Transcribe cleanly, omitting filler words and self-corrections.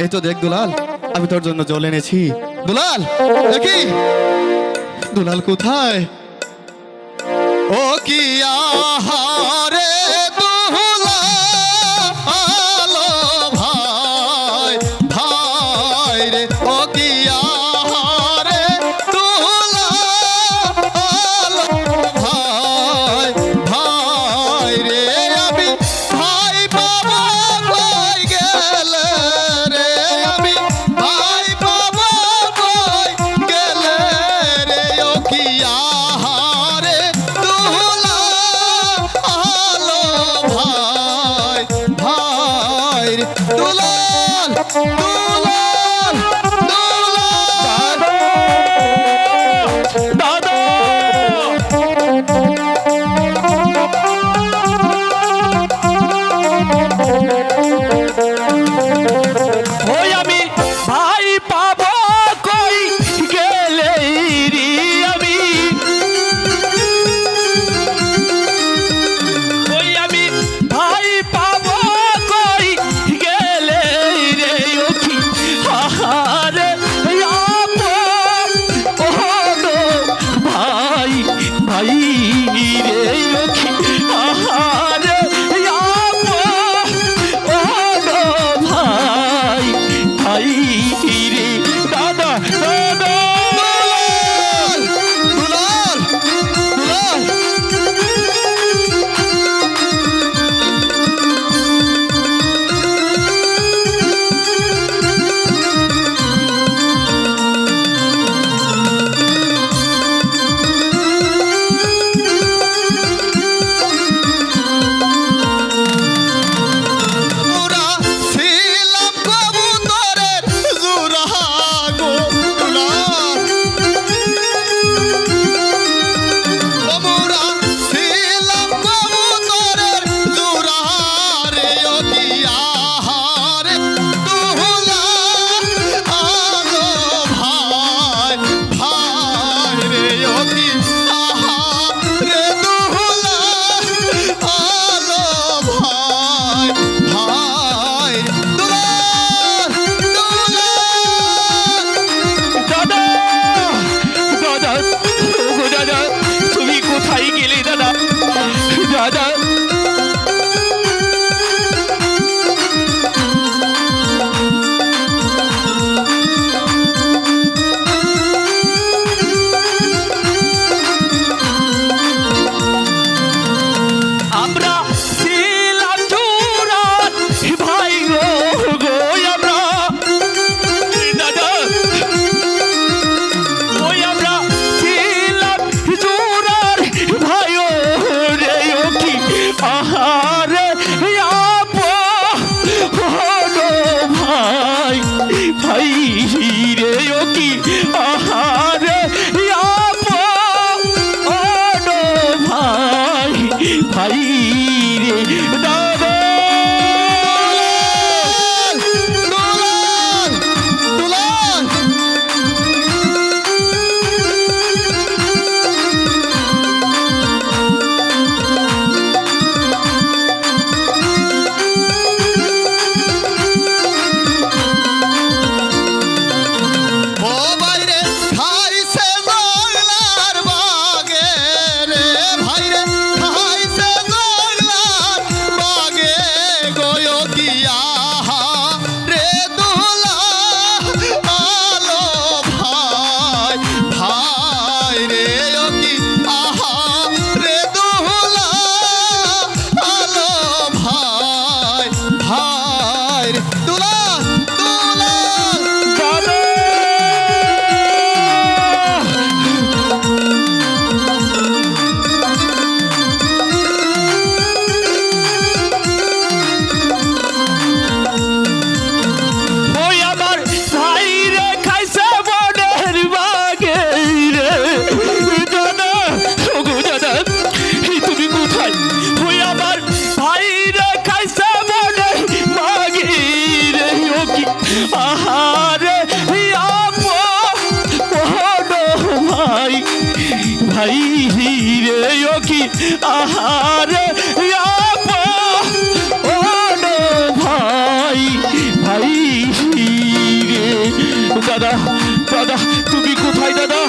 এই তো দেখ দুলাল, আমি তোর জন্য জল এনেছি। দুলাল দেখি, দুলাল কোথায়? ও কি আহারে দুলাল ভাই, ভাই রে, ও কি আহারে দুলাল ভাই, ভাই রে, আমি ভাই বাবা কই গেলে রে, আমি ভাই বাবা কই গেলে রে, ও কি আহারে দুলাল ভাই, ভাই রে, দুলাল দুলাল দুলাল। দাদা ওই আমি ভাই পাবো কই গেলে রে, আমি ওই আমি ভাই পাবো কই গেলে রে, ও কি আহারে ভাই, ভাই রে, ও কি আহারে ভাই, ভাই রে, দাদা দাদা দুলাল দুলাল। মোরা ছিলাম কবুতরের জোড়া গো দুলাল, ও মোরা ছিলাম কবুতরের জোড়া রে, ও কি আহারে দুলাল ভাই, ভাই রে, ও কি আহারে দুলাল ভাই, ভাই দুলাল দুলাল। দাদা দাদা, ওগো দাদা, তুমি কোথায় গেলে দাদা? দাদা আমরা ছিলাম জোড়ার ভাই গো, আমরা দাদা, ওই আমরা ছিলাম জোড়ার ভাই রে, ও কি আহারে ভাই, ভাই রে, ও কি আহারে ভাই, ভাই রে, দাদা দুলাল দুলাল। ও বাইরে খাইছে জংলার বাগে রে, ভাইরে খাইছে জংলার বাগে গয় কি আহারে দুলাল ভাই, ভাই রে, ও কি আহারে দুলাল ভাই, ভাই রে, দুলাল দুলাল। দাদা ওই আমার ভাই রে খাইছে বনের বাগে রে, দাদা ওগো দাদা, তুমি কোথায়? ওই আমার ভাই রে খাইছে বনের বাগে রে, ও কি আহারে ভাই, ভাই রে, ও কি আহারে ভাই, ভাই দাদা দাদা তুমি কোথায় দাদা